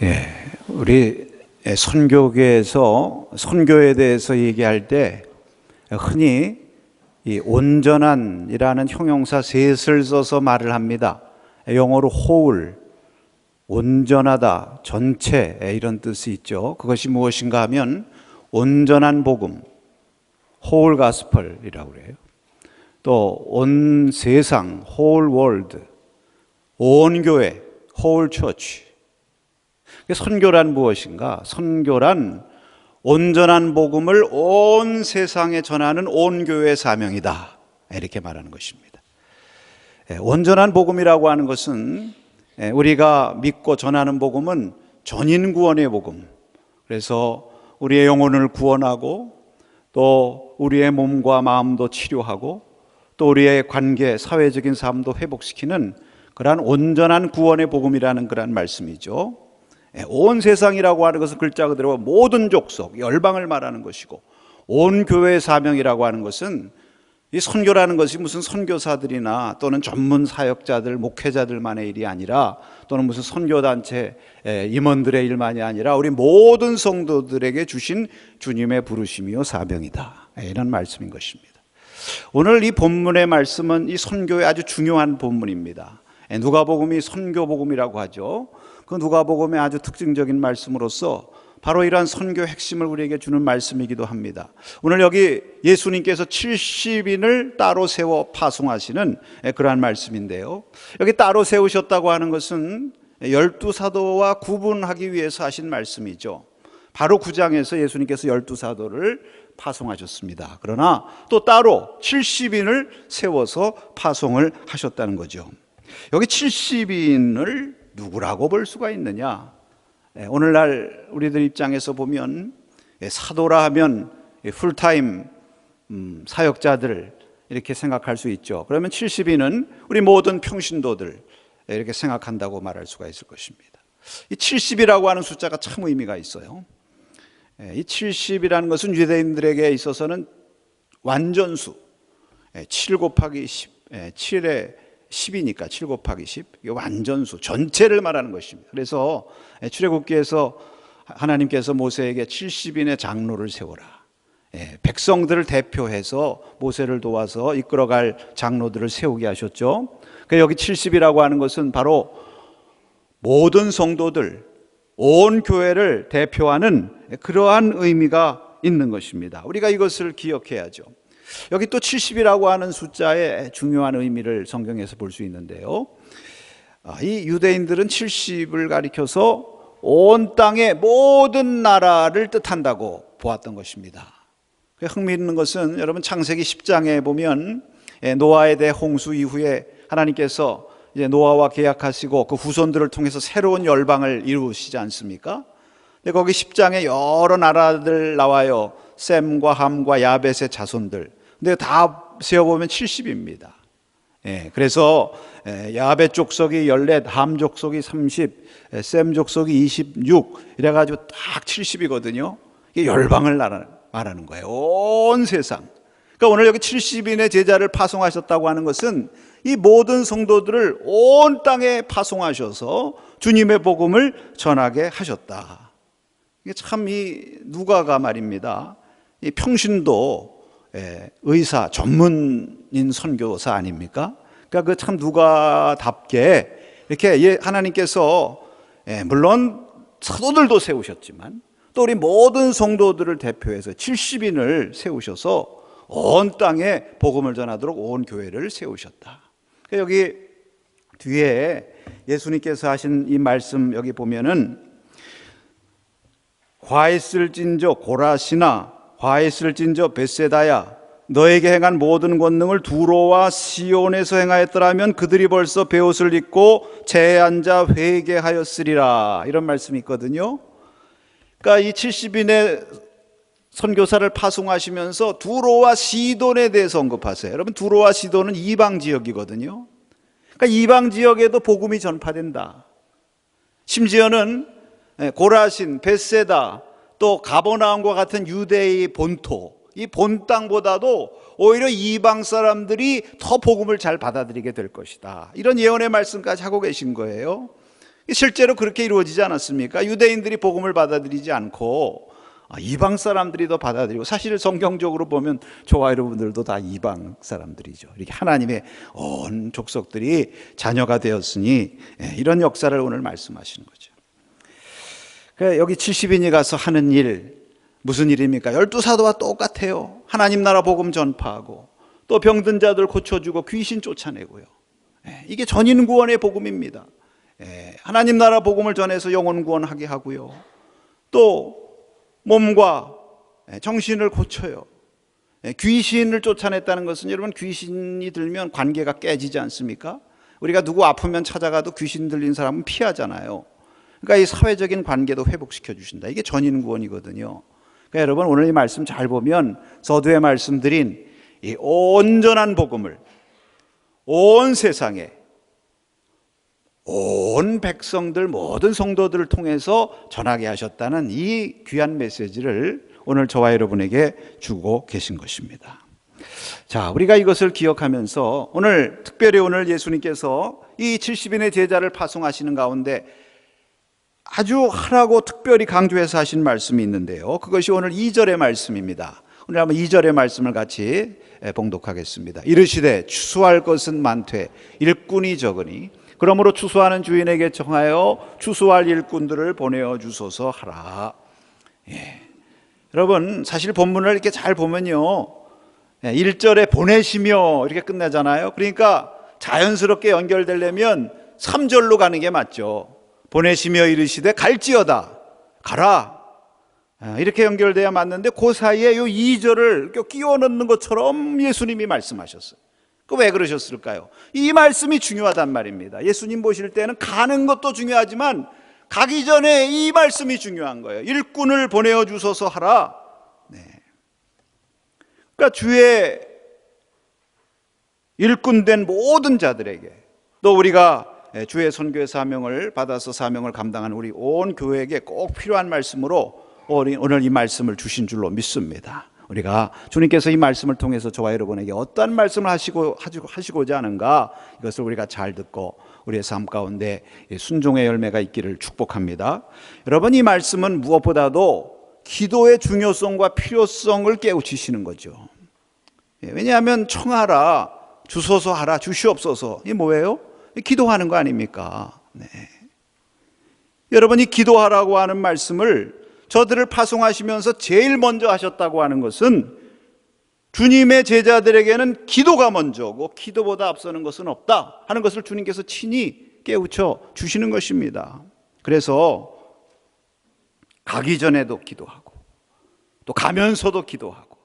예, 우리 선교계에서 선교에 대해서 얘기할 때 흔히 이 온전한이라는 형용사 셋을 써서 말을 합니다. 영어로 whole, 온전하다, 전체 이런 뜻이 있죠. 그것이 무엇인가 하면 온전한 복음, whole gospel이라고 그래요. 또 온 세상, whole world, 온 교회, whole church. 선교란 무엇인가? 선교란 온전한 복음을 온 세상에 전하는 온 교회의 사명이다, 이렇게 말하는 것입니다. 온전한 복음이라고 하는 것은 우리가 믿고 전하는 복음은 전인 구원의 복음, 그래서 우리의 영혼을 구원하고 또 우리의 몸과 마음도 치료하고 또 우리의 관계, 사회적인 삶도 회복시키는 그러한 온전한 구원의 복음이라는 그런 말씀이죠. 온 세상이라고 하는 것은 글자 그대로 모든 족속, 열방을 말하는 것이고, 온 교회의 사명이라고 하는 것은 이 선교라는 것이 무슨 선교사들이나 또는 전문 사역자들, 목회자들만의 일이 아니라 또는 무슨 선교단체 임원들의 일만이 아니라 우리 모든 성도들에게 주신 주님의 부르심이요 사명이다, 이런 말씀인 것입니다. 오늘 이 본문의 말씀은 이 선교의 아주 중요한 본문입니다. 누가복음이 선교복음이라고 하죠. 그 누가복음의 아주 특징적인 말씀으로서 바로 이러한 선교 핵심을 우리에게 주는 말씀이기도 합니다. 오늘 여기 예수님께서 70인을 따로 세워 파송하시는 그러한 말씀인데요, 여기 따로 세우셨다고 하는 것은 12사도와 구분하기 위해서 하신 말씀이죠. 바로 9장에서 예수님께서 12사도를 파송하셨습니다. 그러나 또 따로 70인을 세워서 파송을 하셨다는 거죠. 여기 70인을 누구라고 볼 수가 있느냐? 오늘날 우리들 입장에서 보면 사도라 하면 풀타임 사역자들 이렇게 생각할 수 있죠. 그러면 70인은 우리 모든 평신도들 이렇게 생각한다고 말할 수가 있을 것입니다. 이 70이라고 하는 숫자가 참 의미가 있어요. 이 70이라는 것은 유대인들에게 있어서는 완전수, 7 곱하기 10, 7에 10이니까 7 곱하기 10, 이게 완전수, 전체를 말하는 것입니다. 그래서 출애굽기에서 하나님께서 모세에게 70인의 장로를 세워라, 백성들을 대표해서 모세를 도와서 이끌어갈 장로들을 세우게 하셨죠. 그러니까 여기 70이라고 하는 것은 바로 모든 성도들, 온 교회를 대표하는 그러한 의미가 있는 것입니다. 우리가 이것을 기억해야죠. 여기 또 70이라고 하는 숫자의 중요한 의미를 성경에서 볼 수 있는데요, 이 유대인들은 70을 가리켜서 온 땅의 모든 나라를 뜻한다고 보았던 것입니다. 흥미있는 것은 여러분 창세기 10장에 보면 노아에 대해 홍수 이후에 하나님께서 이제 노아와 계약하시고 그 후손들을 통해서 새로운 열방을 이루시지 않습니까? 근데 거기 10장에 여러 나라들 나와요. 셈과 함과 야벳의 자손들. 근데 다 세어보면 70입니다. 그래서 야벳 족속이 14, 함 족속이 30, 셈 족속이 26 이래가지고 딱 70이거든요. 이게 열방을 말하는 거예요. 온 세상. 그러니까 오늘 여기 70인의 제자를 파송하셨다고 하는 것은 이 모든 성도들을 온 땅에 파송하셔서 주님의 복음을 전하게 하셨다. 이게 참 이 누가가 말입니다. 이 평신도 의사, 전문인 선교사 아닙니까? 그러니까 그 참 누가답게 이렇게 하나님께서 물론 사도들도 세우셨지만 또 우리 모든 성도들을 대표해서 70인을 세우셔서 온 땅에 복음을 전하도록 온 교회를 세우셨다. 여기 뒤에 예수님께서 하신 이 말씀 여기 보면은 화했을진저 고라시나 화했을진저 벳세다야 너에게 행한 모든 권능을 두로와 시온에서 행하였더라면 그들이 벌써 베옷을 입고 재에 앉아 회개하였으리라, 이런 말씀이 있거든요. 그러니까 이 70인의 선교사를 파송하시면서 두로와 시돈에 대해서 언급하세요. 여러분, 두로와 시돈은 이방 지역이거든요. 그러니까 이방 지역에도 복음이 전파된다. 심지어는 고라신, 벳세다, 또 가버나움과 같은 유대의 본토, 이 본 땅보다도 오히려 이방 사람들이 더 복음을 잘 받아들이게 될 것이다, 이런 예언의 말씀까지 하고 계신 거예요. 실제로 그렇게 이루어지지 않았습니까? 유대인들이 복음을 받아들이지 않고 이방 사람들이 더 받아들이고, 사실 성경적으로 보면 저와 여러분들도 다 이방 사람들이죠. 이렇게 하나님의 온 족속들이 자녀가 되었으니 이런 역사를 오늘 말씀하시는 거죠. 그러니까 여기 70인이 가서 하는 일, 무슨 일입니까? 12사도와 똑같아요. 하나님 나라 복음 전파하고 또 병든 자들 고쳐주고 귀신 쫓아내고요. 이게 전인 구원의 복음입니다. 하나님 나라 복음을 전해서 영혼 구원하게 하고요. 또 몸과 정신을 고쳐요. 귀신을 쫓아냈다는 것은, 여러분, 귀신이 들면 관계가 깨지지 않습니까? 우리가 누구 아프면 찾아가도 귀신 들린 사람은 피하잖아요. 그러니까 이 사회적인 관계도 회복시켜 주신다. 이게 전인 구원이거든요. 그러니까 여러분, 오늘 이 말씀 잘 보면 서두에 말씀드린 이 온전한 복음을 온 세상에, 온 백성들, 모든 성도들을 통해서 전하게 하셨다는 이 귀한 메시지를 오늘 저와 여러분에게 주고 계신 것입니다. 자, 우리가 이것을 기억하면서 특별히 오늘 예수님께서 이 70인의 제자를 파송하시는 가운데 아주 하라고 특별히 강조해서 하신 말씀이 있는데요, 그것이 오늘 2절의 말씀입니다. 오늘 한번 2절의 말씀을 같이 봉독하겠습니다. 이르시되 추수할 것은 많되 일꾼이 적으니 그러므로 추수하는 주인에게 청하여 추수할 일꾼들을 보내어 주소서 하라. 여러분, 사실 본문을 이렇게 잘 보면요, 1절에 보내시며 이렇게 끝나잖아요. 그러니까 자연스럽게 연결되려면 3절로 가는 게 맞죠. 보내시며 이르시되 갈지어다, 가라, 이렇게 연결돼야 맞는데 그 사이에 이 2절을 끼워 넣는 것처럼 예수님이 말씀하셨어요. 그 왜 그러셨을까요? 이 말씀이 중요하단 말입니다. 예수님 보실 때는 가는 것도 중요하지만 가기 전에 이 말씀이 중요한 거예요. 일꾼을 보내어 주소서 하라. 그러니까 주의 일꾼된 모든 자들에게, 또 우리가 주의 선교의 사명을 받아서 사명을 감당하는 우리 온 교회에게 꼭 필요한 말씀으로 오늘 이 말씀을 주신 줄로 믿습니다. 우리가 주님께서 이 말씀을 통해서 저와 여러분에게 어떠한 말씀을 하시고자 하는가, 이것을 우리가 잘 듣고 우리의 삶 가운데 순종의 열매가 있기를 축복합니다. 여러분, 이 말씀은 무엇보다도 기도의 중요성과 필요성을 깨우치시는 거죠. 왜냐하면 청하라, 주소서 하라, 주시옵소서, 이게 뭐예요? 기도하는 거 아닙니까? 여러분이 기도하라고 하는 말씀을 저들을 파송하시면서 제일 먼저 하셨다고 하는 것은 주님의 제자들에게는 기도가 먼저고 기도보다 앞서는 것은 없다 하는 것을 주님께서 친히 깨우쳐 주시는 것입니다. 그래서 가기 전에도 기도하고 또 가면서도 기도하고,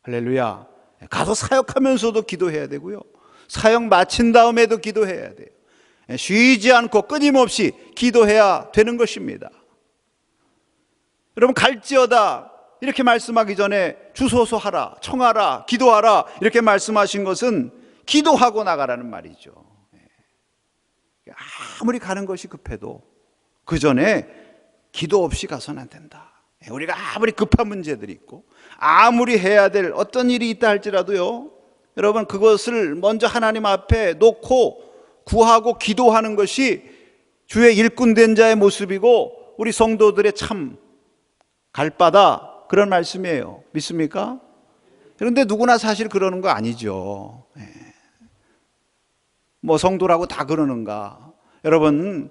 할렐루야, 가서 사역하면서도 기도해야 되고요, 사역 마친 다음에도 기도해야 돼요. 쉬지 않고 끊임없이 기도해야 되는 것입니다. 여러분, 갈지어다 이렇게 말씀하기 전에 주소서 하라, 청하라, 기도하라 이렇게 말씀하신 것은 기도하고 나가라는 말이죠. 아무리 가는 것이 급해도 그 전에 기도 없이 가서는 안 된다. 우리가 아무리 급한 문제들이 있고 아무리 해야 될 어떤 일이 있다 할지라도요, 여러분, 그것을 먼저 하나님 앞에 놓고 구하고 기도하는 것이 주의 일꾼된 자의 모습이고 우리 성도들의 참 갈바다, 그런 말씀이에요. 믿습니까? 그런데 누구나 사실 그러는 거 아니죠. 뭐 성도라고 다 그러는가? 여러분,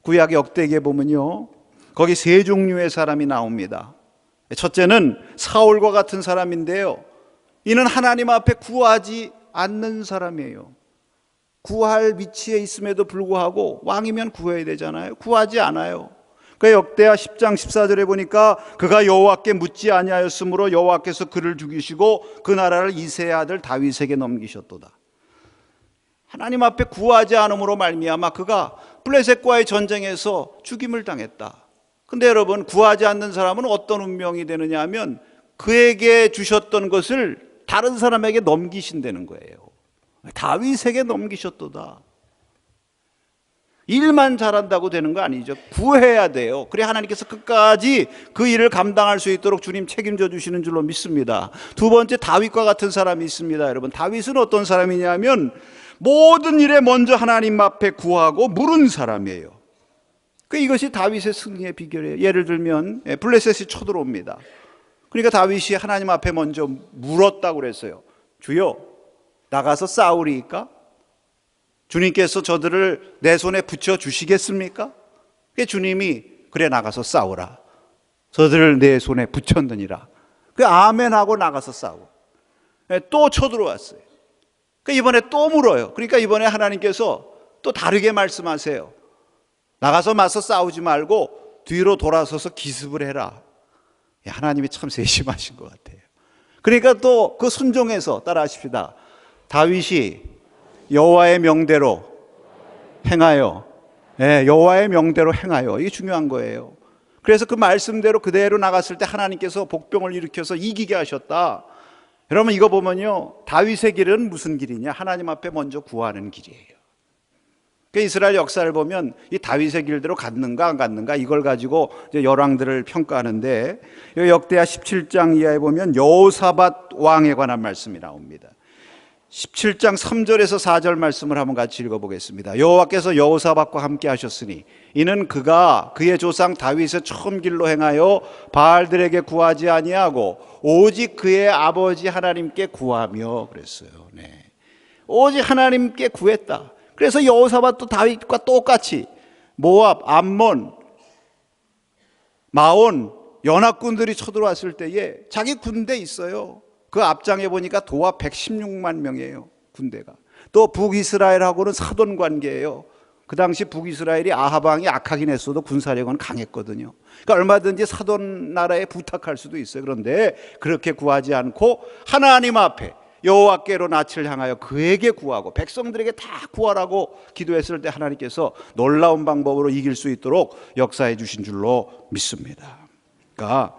구약 역대기에 보면요, 거기 세 종류의 사람이 나옵니다. 첫째는 사울과 같은 사람인데요, 이는 하나님 앞에 구하지 않는 사람이에요. 구할 위치에 있음에도 불구하고, 왕이면 구해야 되잖아요. 구하지 않아요. 그 역대하 10장 14절에 보니까 그가 여호와께 묻지 아니하였으므로 여호와께서 그를 죽이시고 그 나라를 이새의 아들 다윗에게 넘기셨도다. 하나님 앞에 구하지 않음으로 말미암아 그가 블레셋과의 전쟁에서 죽임을 당했다. 근데 여러분, 구하지 않는 사람은 어떤 운명이 되느냐 하면 그에게 주셨던 것을 다른 사람에게 넘기신다는 거예요. 다윗에게 넘기셨도다. 일만 잘한다고 되는 거 아니죠. 구해야 돼요. 그래 하나님께서 끝까지 그 일을 감당할 수 있도록 주님 책임져 주시는 줄로 믿습니다. 두 번째, 다윗과 같은 사람이 있습니다. 여러분, 다윗은 어떤 사람이냐면 모든 일에 먼저 하나님 앞에 구하고 물은 사람이에요. 이것이 다윗의 승리의 비결이에요. 예를 들면 블레셋이 쳐들어옵니다. 그러니까 다윗이 하나님 앞에 먼저 물었다고 그랬어요. 주여, 나가서 싸우리이까? 주님께서 저들을 내 손에 붙여 주시겠습니까? 주님이 그래 나가서 싸우라. 저들을 내 손에 붙였느니라. 아멘하고 나가서 싸우고 또 쳐들어왔어요. 이번에 또 물어요. 그러니까 이번에 하나님께서 또 다르게 말씀하세요. 나가서 맞서 싸우지 말고 뒤로 돌아서서 기습을 해라. 하나님이 참 세심하신 것 같아요. 그러니까 또 그 순종해서 따라하십시다. 다윗이 여호와의 명대로 행하여, 여호와의 명대로 행하여, 이게 중요한 거예요. 그래서 그 말씀대로 그대로 나갔을 때 하나님께서 복병을 일으켜서 이기게 하셨다. 여러분, 이거 보면요, 다윗의 길은 무슨 길이냐? 하나님 앞에 먼저 구하는 길이에요. 이스라엘 역사를 보면 이 다윗의 길대로 갔는가 안 갔는가 이걸 가지고 이제 열왕들을 평가하는데, 역대하 17장 이하에 보면 여호사밧 왕에 관한 말씀이 나옵니다. 17장 3절에서 4절 말씀을 한번 같이 읽어보겠습니다. 여호와께서 여호사밧과 함께 하셨으니 이는 그가 그의 조상 다윗의 처음 길로 행하여 바알들에게 구하지 아니하고 오직 그의 아버지 하나님께 구하며 그랬어요. 오직 하나님께 구했다. 그래서 여호사밧도 다윗과 똑같이 모압, 암몬, 마온 연합군들이 쳐들어왔을 때에 자기 군대 있어요. 그 앞장에 보니까 도하 116만 명이에요, 군대가. 또 북이스라엘하고는 사돈 관계예요. 그 당시 북이스라엘이 아합 왕이 악하긴 했어도 군사력은 강했거든요. 그러니까 얼마든지 사돈 나라에 부탁할 수도 있어요. 그런데 그렇게 구하지 않고 하나님 앞에 여호와께로 낯을 향하여 그에게 구하고 백성들에게 다 구하라고 기도했을 때 하나님께서 놀라운 방법으로 이길 수 있도록 역사해 주신 줄로 믿습니다. 그러니까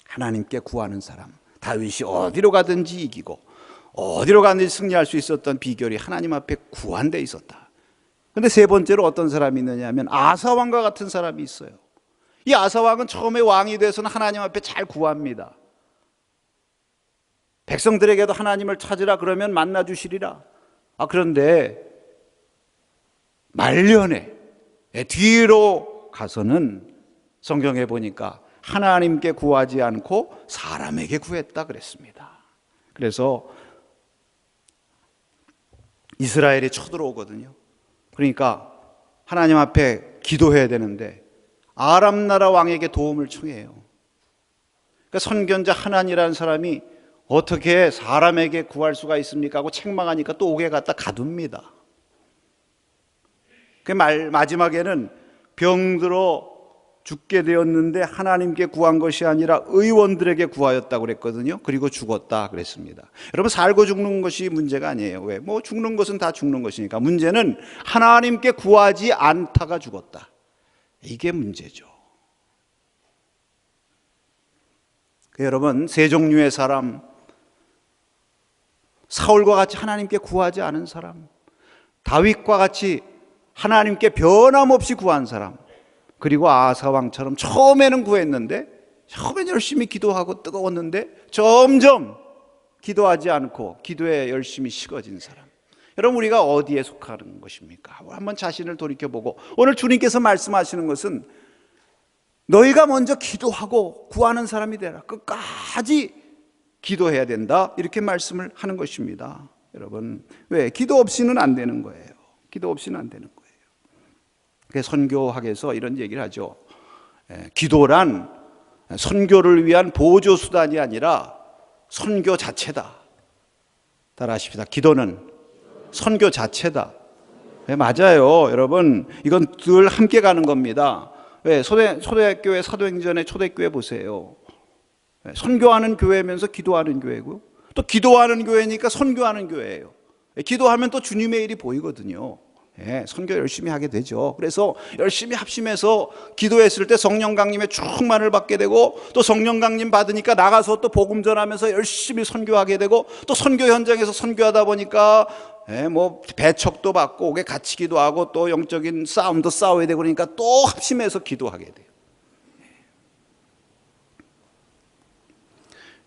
하나님께 구하는 사람, 다윗이 어디로 가든지 이기고 어디로 가든지 승리할 수 있었던 비결이 하나님 앞에 구한 데 있었다. 그런데 세 번째로 어떤 사람이 있느냐 하면 아사왕과 같은 사람이 있어요. 이 아사왕은 처음에 왕이 돼서는 하나님 앞에 잘 구합니다. 백성들에게도 하나님을 찾으라 그러면 만나 주시리라. 그런데 말년에 뒤로 가서는 성경에 보니까 하나님께 구하지 않고 사람에게 구했다 그랬습니다. 그래서 이스라엘이 쳐들어오거든요. 그러니까 하나님 앞에 기도해야 되는데 아람 나라 왕에게 도움을 청해요. 그러니까 선견자 하난이라는 사람이 어떻게 사람에게 구할 수가 있습니까 하고 책망하니까 또 옥에 갖다 가둡니다. 마지막에는 병들어 죽게 되었는데 하나님께 구한 것이 아니라 의원들에게 구하였다고 그랬거든요. 그리고 죽었다 그랬습니다. 여러분, 살고 죽는 것이 문제가 아니에요. 왜? 죽는 것은 다 죽는 것이니까. 문제는 하나님께 구하지 않다가 죽었다. 이게 문제죠. 여러분, 세 종류의 사람, 사울과 같이 하나님께 구하지 않은 사람, 다윗과 같이 하나님께 변함없이 구한 사람, 그리고 아사왕처럼 처음에는 구했는데 처음엔 열심히 기도하고 뜨거웠는데 점점 기도하지 않고 기도에 열심히 식어진 사람. 여러분, 우리가 어디에 속하는 것입니까? 한번 자신을 돌이켜보고 오늘 주님께서 말씀하시는 것은 너희가 먼저 기도하고 구하는 사람이 되라. 끝까지 기도해야 된다. 이렇게 말씀을 하는 것입니다. 여러분, 왜? 기도 없이는 안 되는 거예요. 기도 없이는 안 되는 거예요. 선교학에서 이런 얘기를 하죠. 기도란 선교를 위한 보조 수단이 아니라 선교 자체다. 따라하십시다. 기도는 선교 자체다. 맞아요. 여러분, 이건 늘 함께 가는 겁니다. 왜? 초대교회 사도행전의 초대교회 보세요. 선교하는 교회면서 기도하는 교회고요. 또 기도하는 교회니까 선교하는 교회예요. 기도하면 또 주님의 일이 보이거든요. 선교 열심히 하게 되죠. 그래서 열심히 합심해서 기도했을 때 성령 강림의 충만을 받게 되고, 또 성령 강림 받으니까 나가서 또 복음 전하면서 열심히 선교하게 되고, 또 선교 현장에서 선교하다 보니까 뭐 배척도 받고 오게 갇히기도 하고, 또 영적인 싸움도 싸워야 되고, 그러니까 또 합심해서 기도하게 돼요.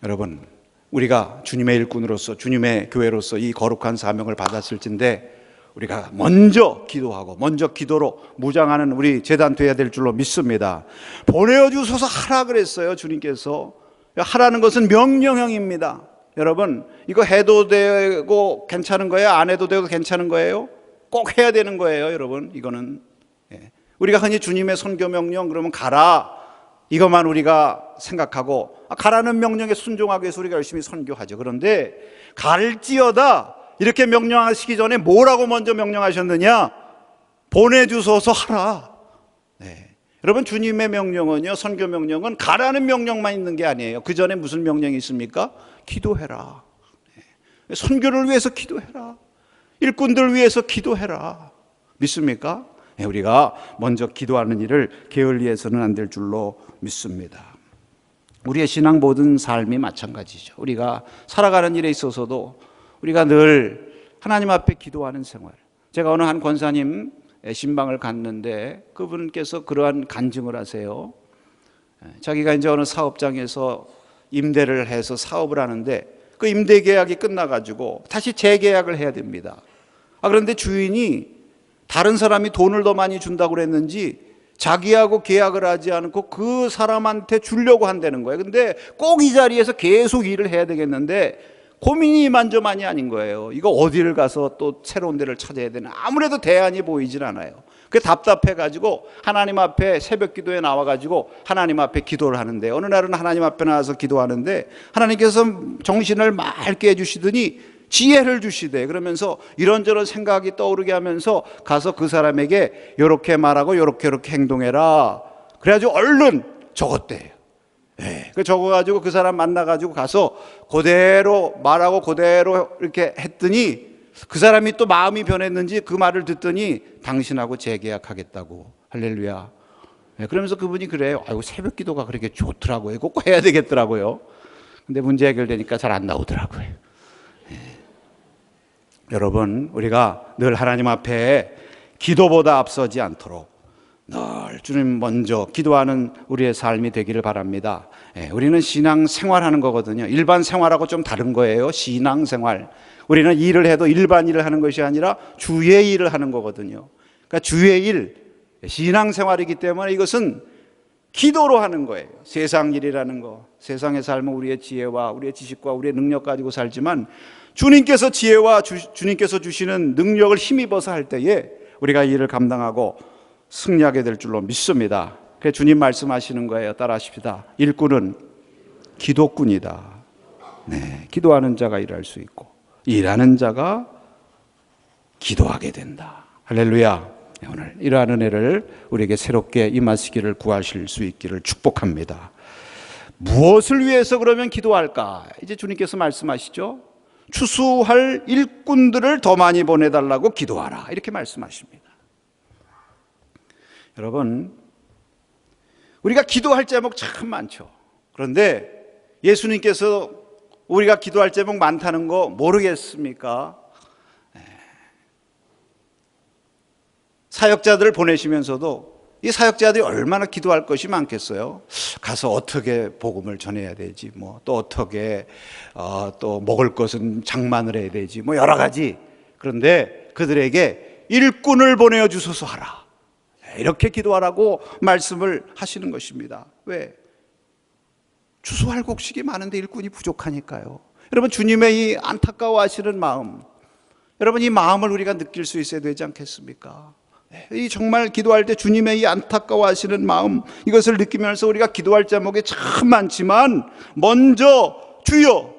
여러분, 우리가 주님의 일꾼으로서, 주님의 교회로서 이 거룩한 사명을 받았을진데, 우리가 먼저 기도하고 먼저 기도로 무장하는 우리 재단 돼야 될 줄로 믿습니다. 보내어 주소서 하라 그랬어요. 주님께서. 하라는 것은 명령형입니다. 여러분, 이거 해도 되고 괜찮은 거예요? 안 해도 되고 괜찮은 거예요? 꼭 해야 되는 거예요, 여러분. 이거는 우리가 흔히 주님의 선교 명령 그러면 가라, 이것만 우리가 생각하고 가라는 명령에 순종하기 위해서 우리가 열심히 선교하죠. 그런데 갈지어다 이렇게 명령하시기 전에 뭐라고 먼저 명령하셨느냐? 보내주소서 하라. 여러분, 주님의 명령은요, 선교 명령은 가라는 명령만 있는 게 아니에요. 그 전에 무슨 명령이 있습니까? 기도해라. 선교를 위해서 기도해라. 일꾼들 위해서 기도해라. 믿습니까? 우리가 먼저 기도하는 일을 게을리해서는 안 될 줄로 믿습니다. 우리의 신앙 모든 삶이 마찬가지죠. 우리가 살아가는 일에 있어서도 우리가 늘 하나님 앞에 기도하는 생활. 제가 어느 한 권사님 신방을 갔는데 그분께서 그러한 간증을 하세요. 자기가 이제 어느 사업장에서 임대를 해서 사업을 하는데 그 임대 계약이 끝나가지고 다시 재계약을 해야 됩니다. 그런데 주인이 다른 사람이 돈을 더 많이 준다고 그랬는지 자기하고 계약을 하지 않고 그 사람한테 주려고 한다는 거예요. 근데 꼭 이 자리에서 계속 일을 해야 되겠는데 고민이 이만저만이 아닌 거예요. 이거 어디를 가서 또 새로운 데를 찾아야 되나, 아무래도 대안이 보이질 않아요. 그게 답답해가지고 하나님 앞에 새벽 기도에 나와가지고 하나님 앞에 기도를 하는데, 어느 날은 하나님 앞에 나와서 기도하는데 하나님께서 정신을 맑게 해주시더니 지혜를 주시대. 그러면서 이런저런 생각이 떠오르게 하면서 가서 그 사람에게 이렇게 말하고 이렇게 행동해라. 그래가지고 얼른 적었대요. 그 적어가지고 그 사람 만나가지고 가서 그대로 말하고 그대로 이렇게 했더니 그 사람이 또 마음이 변했는지 그 말을 듣더니 당신하고 재계약하겠다고. 할렐루야. 그러면서 그분이 그래요. 아이고, 새벽 기도가 그렇게 좋더라고요. 꼭 해야 되겠더라고요. 근데 문제 해결되니까 잘 안 나오더라고요. 여러분, 우리가 늘 하나님 앞에 기도보다 앞서지 않도록 늘 주님 먼저 기도하는 우리의 삶이 되기를 바랍니다. 우리는 신앙 생활하는 거거든요. 일반 생활하고 좀 다른 거예요. 신앙 생활. 우리는 일을 해도 일반 일을 하는 것이 아니라 주의 일을 하는 거거든요. 그러니까 주의 일, 신앙 생활이기 때문에 이것은 기도로 하는 거예요. 세상 일이라는 거, 세상의 삶은 우리의 지혜와 우리의 지식과 우리의 능력 가지고 살지만 주님께서 지혜와 주님께서 주시는 능력을 힘입어서 할 때에 우리가 이 일을 감당하고 승리하게 될 줄로 믿습니다. 그래서 주님 말씀하시는 거예요. 따라하십시다. 일꾼은 기도꾼이다. 기도하는 자가 일할 수 있고 일하는 자가 기도하게 된다. 할렐루야. 오늘 이러한 은혜를 우리에게 새롭게 임하시기를 구하실 수 있기를 축복합니다. 무엇을 위해서 그러면 기도할까? 이제 주님께서 말씀하시죠. 추수할 일꾼들을 더 많이 보내달라고 기도하라. 이렇게 말씀하십니다. 여러분, 우리가 기도할 제목 참 많죠. 그런데 예수님께서 우리가 기도할 제목 많다는 거 모르겠습니까? 사역자들을 보내시면서도 이 사역자들이 얼마나 기도할 것이 많겠어요. 가서 어떻게 복음을 전해야 되지, 또 어떻게 또 먹을 것은 장만을 해야 되지, 여러 가지. 그런데 그들에게 일꾼을 보내어 주소서 하라. 이렇게 기도하라고 말씀을 하시는 것입니다. 왜? 추수할 곡식이 많은데 일꾼이 부족하니까요. 여러분, 주님의 이 안타까워하시는 마음, 여러분, 이 마음을 우리가 느낄 수 있어야 되지 않겠습니까? 이 정말 기도할 때 주님의 이 안타까워하시는 마음, 이것을 느끼면서 우리가 기도할 제목이 참 많지만 먼저 주여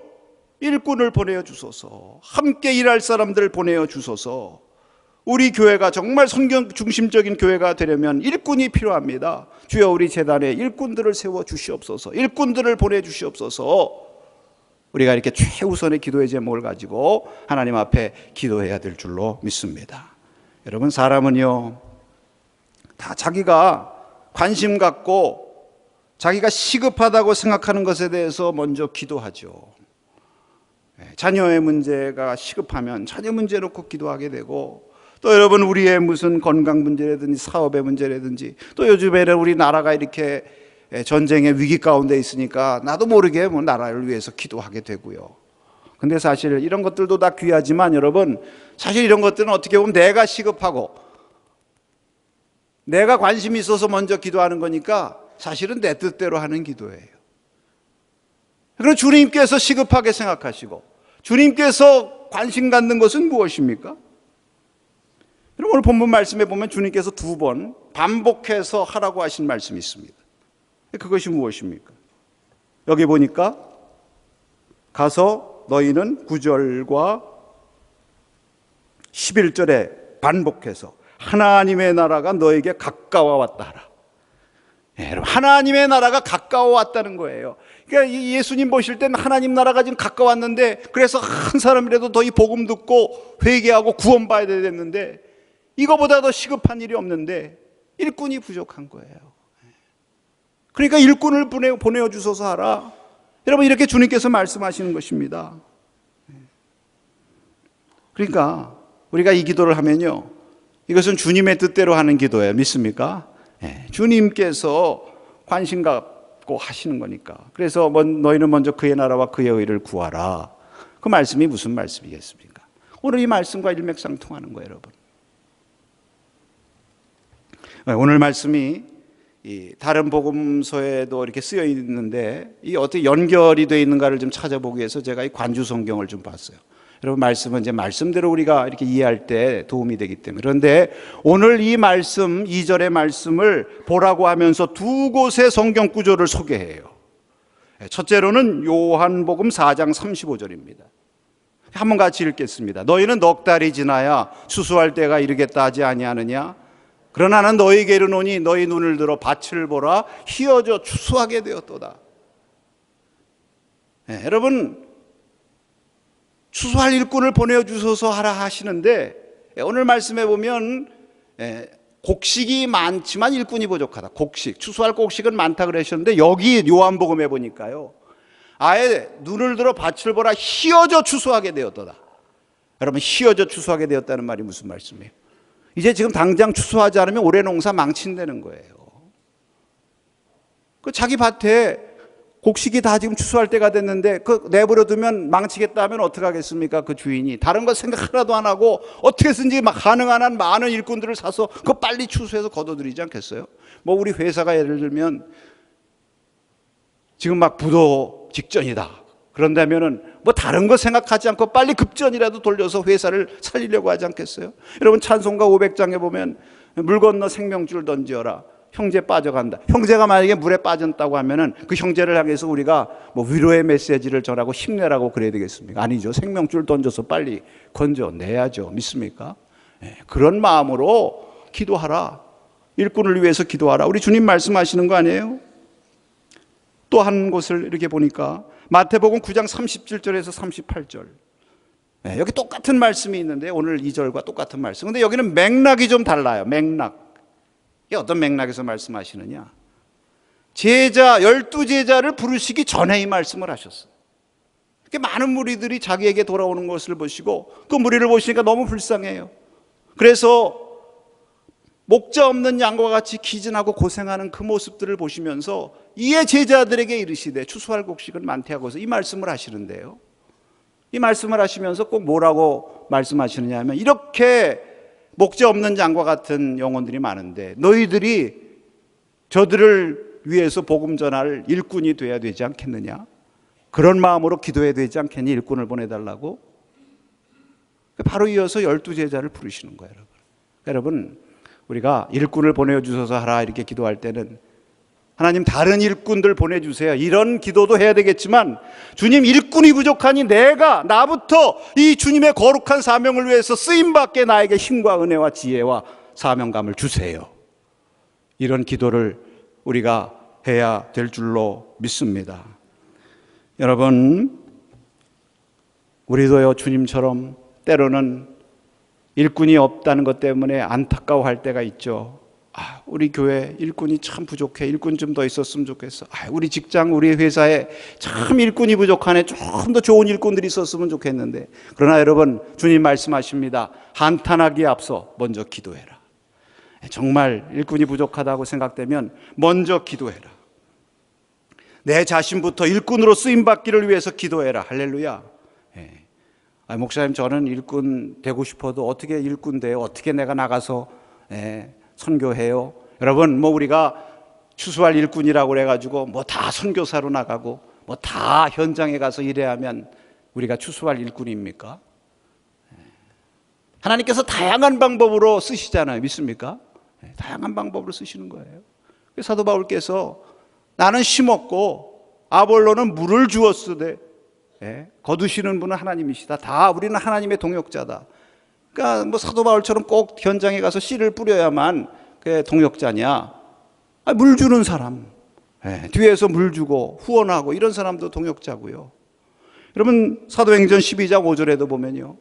일꾼을 보내어 주소서, 함께 일할 사람들을 보내어 주소서. 우리 교회가 정말 성경 중심적인 교회가 되려면 일꾼이 필요합니다. 주여 우리 재단에 일꾼들을 세워 주시옵소서, 일꾼들을 보내 주시옵소서. 우리가 이렇게 최우선의 기도의 제목을 가지고 하나님 앞에 기도해야 될 줄로 믿습니다. 여러분, 사람은요, 다 자기가 관심 갖고 자기가 시급하다고 생각하는 것에 대해서 먼저 기도하죠. 자녀의 문제가 시급하면 자녀 문제 놓고 기도하게 되고, 또 여러분, 우리의 무슨 건강 문제라든지 사업의 문제라든지, 또 요즘에는 우리나라가 이렇게 전쟁의 위기 가운데 있으니까 나도 모르게 뭐 나라를 위해서 기도하게 되고요. 근데 사실 이런 것들도 다 귀하지만 여러분, 사실 이런 것들은 어떻게 보면 내가 시급하고 내가 관심이 있어서 먼저 기도하는 거니까 사실은 내 뜻대로 하는 기도예요. 그럼 주님께서 시급하게 생각하시고 주님께서 관심 갖는 것은 무엇입니까? 여러분, 오늘 본문 말씀에 보면 주님께서 2번 반복해서 하라고 하신 말씀이 있습니다. 그것이 무엇입니까? 여기 보니까 가서 너희는 9절과 11절에 반복해서 하나님의 나라가 너에게 가까워 왔다 하라. 여러분, 하나님의 나라가 가까워 왔다는 거예요. 그러니까 예수님 보실 때는 하나님 나라가 지금 가까워 왔는데, 그래서 한 사람이라도 더 이 복음 듣고 회개하고 구원받아야 되는데 이거보다 더 시급한 일이 없는데 일꾼이 부족한 거예요. 그러니까 일꾼을 보내어 주소서 하라. 여러분, 이렇게 주님께서 말씀하시는 것입니다. 그러니까 우리가 이 기도를 하면요, 이것은 주님의 뜻대로 하는 기도예요. 믿습니까? 주님께서 관심 갖고 하시는 거니까. 그래서 너희는 먼저 그의 나라와 그의 의를 구하라. 그 말씀이 무슨 말씀이겠습니까? 오늘 이 말씀과 일맥상통하는 거예요, 여러분. 오늘 말씀이 다른 복음서에도 이렇게 쓰여 있는데 이 어떻게 연결이 되어 있는가를 좀 찾아보기 위해서 제가 이 관주 성경을 좀 봤어요. 여러분, 말씀은 이제 말씀대로 우리가 이렇게 이해할 때 도움이 되기 때문에. 그런데 오늘 이 말씀, 2절의 말씀을 보라고 하면서 2곳의 성경 구조를 소개해요. 첫째로는 요한복음 4장 35절입니다. 한번 같이 읽겠습니다. 너희는 넉 달이 지나야 추수할 때가 이르겠다 하지 아니하느냐? 그러나 나는 너희에게 이르노니 너희 눈을 들어 밭을 보라. 휘어져 추수하게 되었도다. 여러분, 추수할 일꾼을 보내주소서 하라 하시는데, 오늘 말씀에 보면 곡식이 많지만 일꾼이 부족하다. 곡식, 추수할 곡식은 많다 그러셨는데 여기 요한복음에 보니까요, 아예 눈을 들어 밭을 보라. 휘어져 추수하게 되었도다. 여러분, 휘어져 추수하게 되었다는 말이 무슨 말씀이에요? 이제 지금 당장 추수하지 않으면 올해 농사 망친다는 거예요. 그 자기 밭에 곡식이 다 지금 추수할 때가 됐는데 그 내버려 두면 망치겠다 하면 어떻게 하겠습니까? 그 주인이 다른 거 생각 하나도 안 하고 어떻게든지 막 가능한 한 많은 일꾼들을 사서 그거 빨리 추수해서 걷어들이지 않겠어요? 뭐 우리 회사가 예를 들면 지금 막 부도 직전이다 그런다면은 뭐 다른 거 생각하지 않고 빨리 급전이라도 돌려서 회사를 살리려고 하지 않겠어요? 여러분, 찬송가 500장에 보면 물 건너 생명줄 던지어라. 형제 빠져간다. 형제가 만약에 물에 빠졌다고 하면은 그 형제를 향해서 우리가 뭐 위로의 메시지를 전하고 힘내라고 그래야 되겠습니까? 아니죠. 생명줄 던져서 빨리 건져내야죠. 믿습니까? 그런 마음으로 기도하라. 일꾼을 위해서 기도하라. 우리 주님 말씀하시는 거 아니에요? 또 한 곳을 이렇게 보니까 마태복음 9장 37절에서 38절. 여기 똑같은 말씀이 있는데 오늘 2절과 똑같은 말씀. 근데 여기는 맥락이 좀 달라요. 맥락. 이게 어떤 맥락에서 말씀하시느냐? 12제자를 부르시기 전에 이 말씀을 하셨어요. 많은 무리들이 자기에게 돌아오는 것을 보시고 그 무리를 보시니까 너무 불쌍해요. 그래서 목자 없는 양과 같이 기진하고 고생하는 그 모습들을 보시면서 이에 제자들에게 이르시되 추수할 곡식은 많대 하고서 이 말씀을 하시는데요. 이 말씀을 하시면서 꼭 뭐라고 말씀하시느냐 하면 이렇게 목자 없는 양과 같은 영혼들이 많은데 너희들이 저들을 위해서 복음 전할 일꾼이 돼야 되지 않겠느냐? 그런 마음으로 기도해야 되지 않겠니? 일꾼을 보내달라고. 바로 이어서 12제자를 부르시는 거예요. 여러분, 우리가 일꾼을 보내주셔서 하라 이렇게 기도할 때는 하나님 다른 일꾼들 보내주세요 이런 기도도 해야 되겠지만 주님 일꾼이 부족하니 나부터 이 주님의 거룩한 사명을 위해서 쓰임받게 나에게 힘과 은혜와 지혜와 사명감을 주세요. 이런 기도를 우리가 해야 될 줄로 믿습니다. 여러분, 우리도요 주님처럼 때로는 일꾼이 없다는 것 때문에 안타까워할 때가 있죠. 우리 교회 일꾼이 참 부족해. 일꾼 좀 더 있었으면 좋겠어. 우리 직장, 우리 회사에 참 일꾼이 부족하네. 좀 더 좋은 일꾼들이 있었으면 좋겠는데. 그러나 여러분, 주님 말씀하십니다. 한탄하기에 앞서 먼저 기도해라. 정말 일꾼이 부족하다고 생각되면 먼저 기도해라. 내 자신부터 일꾼으로 쓰임받기를 위해서 기도해라. 할렐루야. 목사님, 저는 일꾼 되고 싶어도 어떻게 일꾼 돼요? 어떻게 내가 나가서 선교해요? 여러분, 우리가 추수할 일꾼이라고 그래가지고 다 선교사로 나가고 다 현장에 가서 일해야 하면 우리가 추수할 일꾼입니까? 하나님께서 다양한 방법으로 쓰시잖아요. 믿습니까? 다양한 방법으로 쓰시는 거예요. 사도 바울께서 나는 심었고 아볼로는 물을 주었으되 거두시는 분은 하나님이시다. 다 우리는 하나님의 동역자다. 그러니까 사도 바울처럼 꼭 현장에 가서 씨를 뿌려야만 그게 동역자냐? 물 주는 사람, 뒤에서 물 주고 후원하고 이런 사람도 동역자고요. 여러분, 사도행전 12장 5절에도 보면요,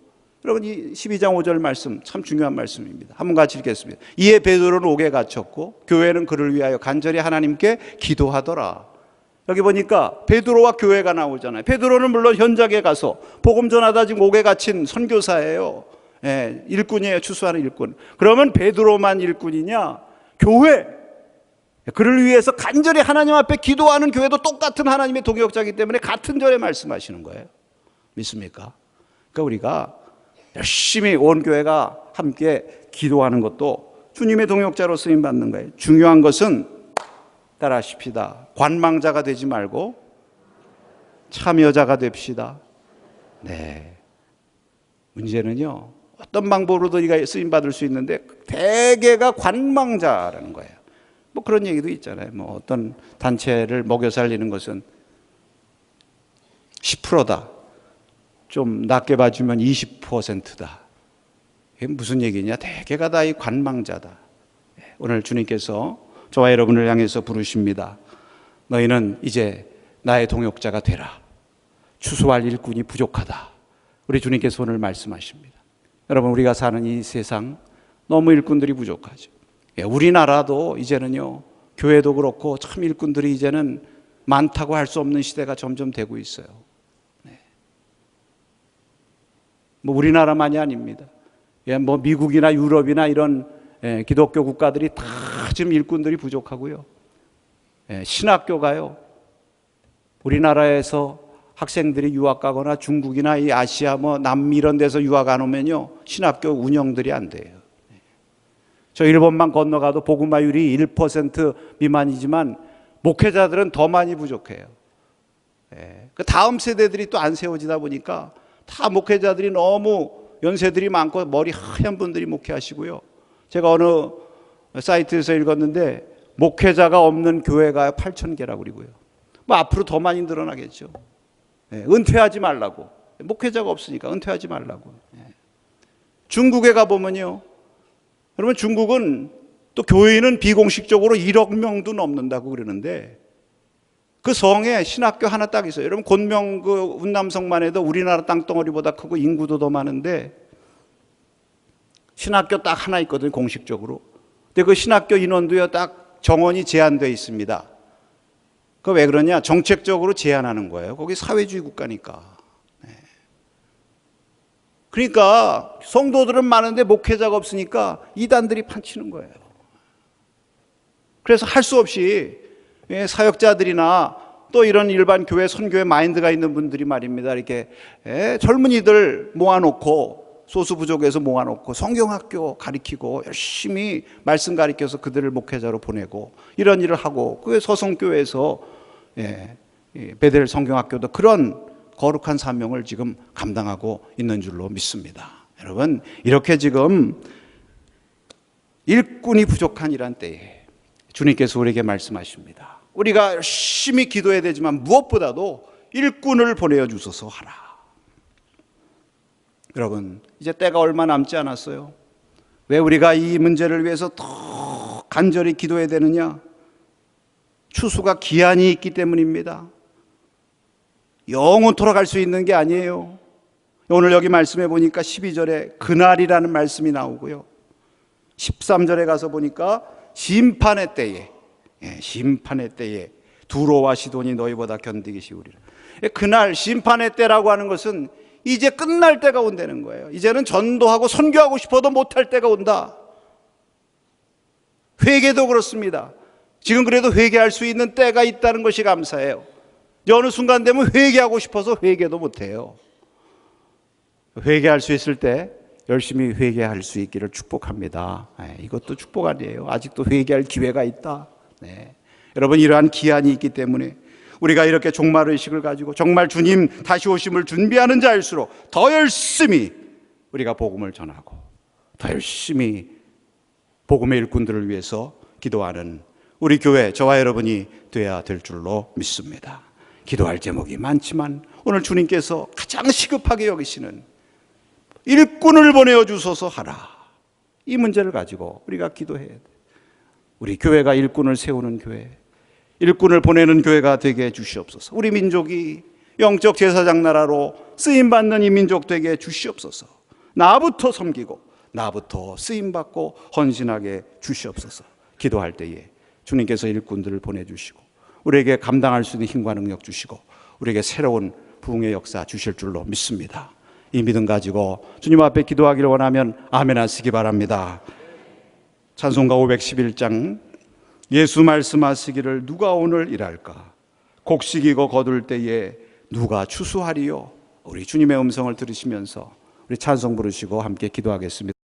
여러분, 이 12장 5절 말씀 참 중요한 말씀입니다. 한번 같이 읽겠습니다. 이에 베드로는 옥에 갇혔고 교회는 그를 위하여 간절히 하나님께 기도하더라. 여기 보니까 베드로와 교회가 나오잖아요. 베드로는 물론 현장에 가서 복음 전하다 지금 옥에 갇힌 선교사예요. 일꾼이에요. 추수하는 일꾼. 그러면 베드로만 일꾼이냐? 교회, 그를 위해서 간절히 하나님 앞에 기도하는 교회도 똑같은 하나님의 동역자이기 때문에 같은 절에 말씀하시는 거예요. 믿습니까? 그러니까 우리가 열심히 온 교회가 함께 기도하는 것도 주님의 동역자로 쓰임받는 거예요. 중요한 것은 따라하십시다. 관망자가 되지 말고 참여자가 됩시다. 문제는요, 어떤 방법으로도 우리가 쓰임받을 수 있는데 대개가 관망자라는 거예요. 그런 얘기도 있잖아요. 어떤 단체를 먹여 살리는 것은 10%다. 좀 낮게 봐주면 20%다. 이게 무슨 얘기냐? 대개가 다 이 관망자다. 오늘 주님께서 저와 여러분을 향해서 부르십니다. 너희는 이제 나의 동역자가 되라. 추수할 일꾼이 부족하다. 우리 주님께서 오늘 말씀하십니다. 여러분, 우리가 사는 이 세상 너무 일꾼들이 부족하죠. 우리나라도 이제는요, 교회도 그렇고 참 일꾼들이 이제는 많다고 할 수 없는 시대가 점점 되고 있어요. 우리나라만이 아닙니다. 미국이나 유럽이나 이런 기독교 국가들이 다 지금 일꾼들이 부족하고요. 신학교가요, 우리나라에서 학생들이 유학 가거나 중국이나 이 아시아 남미 이런 데서 유학 안 오면요, 신학교 운영들이 안 돼요. 저 일본만 건너가도 복음화율이 1% 미만이지만 목회자들은 더 많이 부족해요. 그 다음 세대들이 또 안 세워지다 보니까 다 목회자들이 너무 연세들이 많고 머리 하얀 분들이 목회하시고요. 제가 어느 사이트에서 읽었는데 목회자가 없는 교회가 8,000개라고 그러고요. 앞으로 더 많이 늘어나겠죠. 은퇴하지 말라고. 목회자가 없으니까 은퇴하지 말라고. 중국에 가보면요, 여러분, 중국은 또 교인은 비공식적으로 1억 명도 넘는다고 그러는데 그 성에 신학교 하나 딱 있어요. 여러분, 곤명 그 운남성만 해도 우리나라 땅덩어리보다 크고 인구도 더 많은데 신학교 딱 하나 있거든요, 공식적으로. 근데 그 신학교 인원도요, 딱 정원이 제한되어 있습니다. 그 왜 그러냐? 정책적으로 제한하는 거예요. 거기 사회주의 국가니까. 그러니까 성도들은 많은데 목회자가 없으니까 이단들이 판치는 거예요. 그래서 할 수 없이 사역자들이나 또 이런 일반 교회 선교회 마인드가 있는 분들이 말입니다, 이렇게 젊은이들 모아놓고, 소수 부족에서 모아놓고 성경학교 가르치고 열심히 말씀 가르쳐서 그들을 목회자로 보내고 이런 일을 하고, 그 서성교회에서 베델 성경학교도 그런 거룩한 사명을 지금 감당하고 있는 줄로 믿습니다. 여러분, 이렇게 지금 일꾼이 부족한 이런 때에 주님께서 우리에게 말씀하십니다. 우리가 열심히 기도해야 되지만 무엇보다도 일꾼을 보내어 주소서 하라. 여러분, 이제 때가 얼마 남지 않았어요. 왜 우리가 이 문제를 위해서 더 간절히 기도해야 되느냐? 추수가 기한이 있기 때문입니다. 영원토록 할 수 있는 게 아니에요. 오늘 여기 말씀해 보니까 12절에 그날이라는 말씀이 나오고요. 13절에 가서 보니까 심판의 때에, 심판의 때에 두로와 시돈이 너희보다 견디기 쉬우리라. 그날 심판의 때라고 하는 것은 이제 끝날 때가 온다는 거예요. 이제는 전도하고 선교하고 싶어도 못할 때가 온다. 회개도 그렇습니다. 지금 그래도 회개할 수 있는 때가 있다는 것이 감사해요. 어느 순간 되면 회개하고 싶어서 회개도 못해요. 회개할 수 있을 때 열심히 회개할 수 있기를 축복합니다. 이것도 축복 아니에요. 아직도 회개할 기회가 있다. 네. 여러분, 이러한 기한이 있기 때문에 우리가 이렇게 종말의식을 가지고 정말 주님 다시 오심을 준비하는 자일수록 더 열심히 우리가 복음을 전하고 더 열심히 복음의 일꾼들을 위해서 기도하는 우리 교회, 저와 여러분이 되어야 될 줄로 믿습니다. 기도할 제목이 많지만 오늘 주님께서 가장 시급하게 여기시는 일꾼을 보내어 주소서 하라, 이 문제를 가지고 우리가 기도해야 돼. 우리 교회가 일꾼을 세우는 교회, 일꾼을 보내는 교회가 되게 해 주시옵소서. 우리 민족이 영적 제사장 나라로 쓰임받는 이 민족 되게 해 주시옵소서. 나부터 섬기고 나부터 쓰임받고 헌신하게 주시옵소서. 기도할 때에 주님께서 일꾼들을 보내주시고 우리에게 감당할 수 있는 힘과 능력 주시고 우리에게 새로운 부흥의 역사 주실 줄로 믿습니다. 이 믿음 가지고 주님 앞에 기도하기를 원하면 아멘 하시기 바랍니다. 찬송가 511장, 예수 말씀하시기를 누가 오늘 일할까, 곡식이고 거둘 때에 누가 추수하리요. 우리 주님의 음성을 들으시면서 우리 찬송 부르시고 함께 기도하겠습니다.